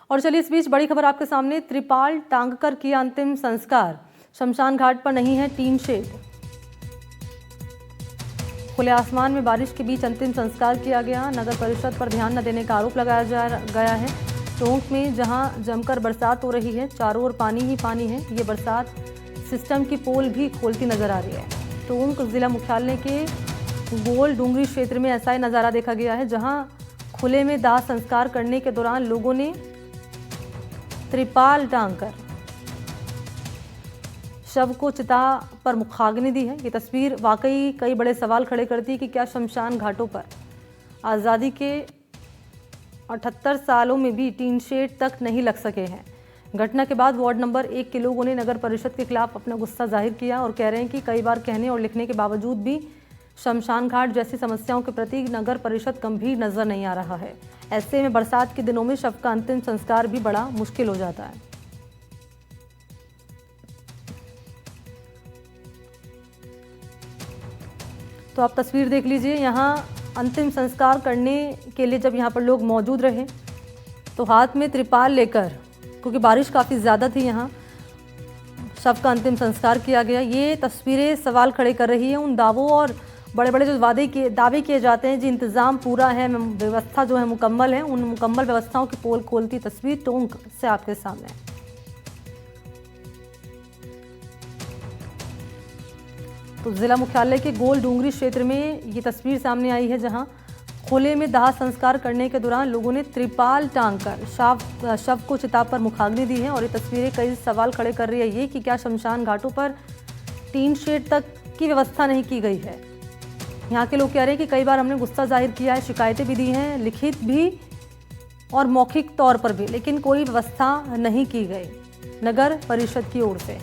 और चलिए इस बीच बड़ी खबर आपके सामने, त्रिपाल टांगकर किया अंतिम संस्कार, शमशान घाट पर नहीं है टीन शेड। खुले आसमान में बारिश के बीच अंतिम संस्कार किया गया। नगर परिषद पर ध्यान न देने का आरोप लगाया गया है। टोंक में जहां जमकर बरसात हो रही है, चारों ओर पानी ही पानी है। ये बरसात सिस्टम की पोल भी खोलती नजर आ रही है। टोंक जिला मुख्यालय के गोल डूंगरी क्षेत्र में ऐसा ही नज़ारा देखा गया है, जहां खुले में दाह संस्कार करने के दौरान लोगों ने त्रिपाल टांगकर शव को चिता पर मुखाग्नि दी है। ये तस्वीर वाकई कई बड़े सवाल खड़े करती है कि क्या शमशान घाटों पर आज़ादी के 78 सालों में भी टीन शेड तक नहीं लग सके हैं। घटना के बाद वार्ड नंबर 1 के लोगों ने नगर परिषद के खिलाफ अपना गुस्सा जाहिर किया और कह रहे हैं कि कई बार कहने और लिखने के बावजूद भी शमशान घाट जैसी समस्याओं के प्रति नगर परिषद गंभीर नजर नहीं आ रहा है। ऐसे में बरसात के दिनों में शव का अंतिम संस्कार भी बड़ा मुश्किल हो जाता है। तो आप तस्वीर देख लीजिए, यहाँ अंतिम संस्कार करने के लिए जब यहाँ पर लोग मौजूद रहे तो हाथ में त्रिपाल लेकर, क्योंकि बारिश काफ़ी ज़्यादा थी, यहाँ शव का अंतिम संस्कार किया गया। ये तस्वीरें सवाल खड़े कर रही है उन दावों और बड़े बड़े जो दावे किए जाते हैं, जी इंतज़ाम पूरा है, व्यवस्था जो है मुकम्मल है, उन मुकम्मल व्यवस्थाओं की पोल खोलती तस्वीर टोंक से आपके सामने। तो जिला मुख्यालय के गोल डूंगरी क्षेत्र में ये तस्वीर सामने आई है, जहां खुले में दाह संस्कार करने के दौरान लोगों ने त्रिपाल टांगकर शव को चिता पर मुखाग्नि दी है। और ये तस्वीरें कई सवाल खड़े कर रही है ये कि क्या शमशान घाटों पर टीन शेड तक की व्यवस्था नहीं की गई है। यहाँ के लोग कह रहे हैं कि कई बार हमने गुस्सा जाहिर किया है, शिकायतें भी दी हैं, लिखित भी और मौखिक तौर पर भी, लेकिन कोई व्यवस्था नहीं की गई नगर परिषद की ओर से।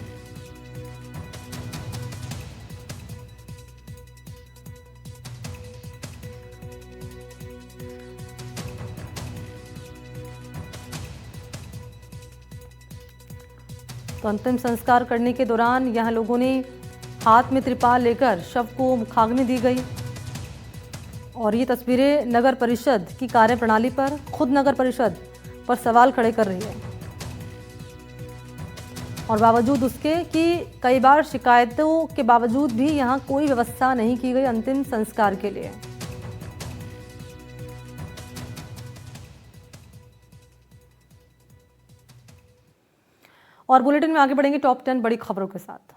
तो अंतिम संस्कार करने के दौरान यहाँ लोगों ने हाथ में त्रिपाल लेकर शव को मुखाग्नि दी गई। और ये तस्वीरें नगर परिषद की कार्यप्रणाली पर, खुद नगर परिषद पर सवाल खड़े कर रही है। और बावजूद उसके कि कई बार शिकायतों के बावजूद भी यहाँ कोई व्यवस्था नहीं की गई अंतिम संस्कार के लिए। और बुलेटिन में आगे बढ़ेंगे टॉप 10 बड़ी खबरों के साथ।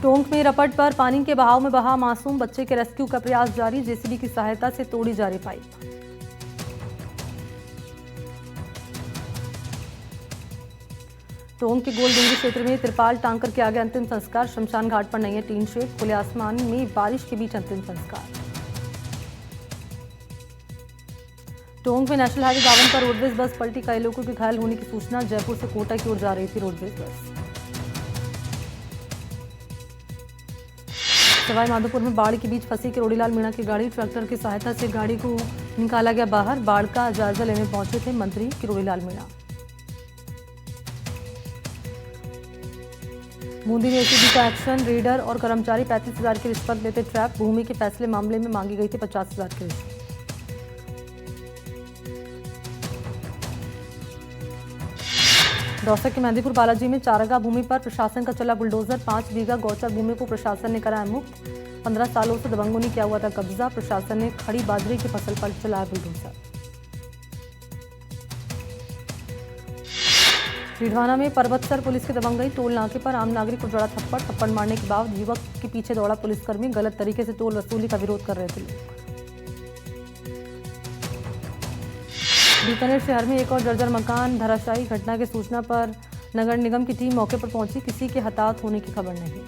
टोंक में रपट पर पानी के बहाव में बहा मासूम बच्चे के रेस्क्यू का प्रयास जारी, जेसीबी की सहायता से तोड़ी जा रही पाइप। टोंक के गोल डूंगरी क्षेत्र में त्रिपाल टांगकर किया गया अंतिम संस्कार, शमशान घाट पर नहीं है टीन शेड, खुले आसमान में बारिश के बीच अंतिम संस्कार। टोंक में नेशनल हाईवे 52 पर रोडवेज बस पलटी, कई लोगों के घायल होने की सूचना, जयपुर से कोटा की ओर जा रही थी रोडवेज बस। सवाई माधोपुर में बाढ़ के बीच फंसी किरोड़ीलाल मीणा की गाड़ी, ट्रैक्टर की सहायता से गाड़ी को निकाला गया बाहर। बाढ़ का जायजा लेने पहुंचे थे मंत्री किरोड़ीलाल मीणा। बूंदी में एसीबी का एक्शन, रेडर और कर्मचारी 35,000 की रिश्वत लेते ट्रैप, भूमि के फैसले मामले में मांगी गई थी 50,000 की रिश्वत। दौसा के मेहंदीपुर बालाजी में चारागाह भूमि पर प्रशासन का चला बुलडोजर, 5 बीघा गौचर भूमि को प्रशासन ने कराया मुक्त। 15 सालों से दबंगों ने किया हुआ था कब्जा, प्रशासन ने खड़ी बाजरे की फसल पर चलाया बुलडोजर। रीडवाना में पर्वतसर पुलिस की दबंगई, टोल नाके पर आम नागरिक को जड़ा थप्पड़ मारने के बाद युवक के पीछे दौड़ा पुलिसकर्मी, गलत तरीके से टोल वसूली का विरोध कर रहे थे लोग। बीकानेर शहर में एक और जर्जर मकान धराशायी, घटना की सूचना पर नगर निगम की टीम मौके पर पहुंची, किसी के हताहत होने की खबर नहीं।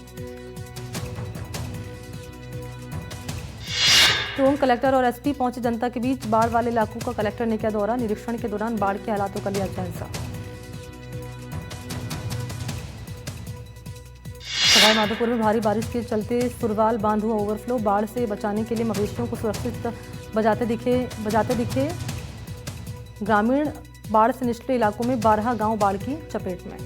टोंक कलेक्टर और एसपी पहुंचे जनता के बीच, बाढ़ वाले इलाकों का कलेक्टर ने किया दौरा, निरीक्षण के दौरान बाढ़ के हालातों का लिया जायजा। सवाई माधोपुर में भारी बारिश के चलते सुरवाल बांध हुआ ओवरफ्लो, बाढ़ से बचाने के लिए मवेशियों को सुरक्षित बजाते दिखे ग्रामीण, बाढ़ से निचले इलाकों में 12 गांव बाढ़ की चपेट में।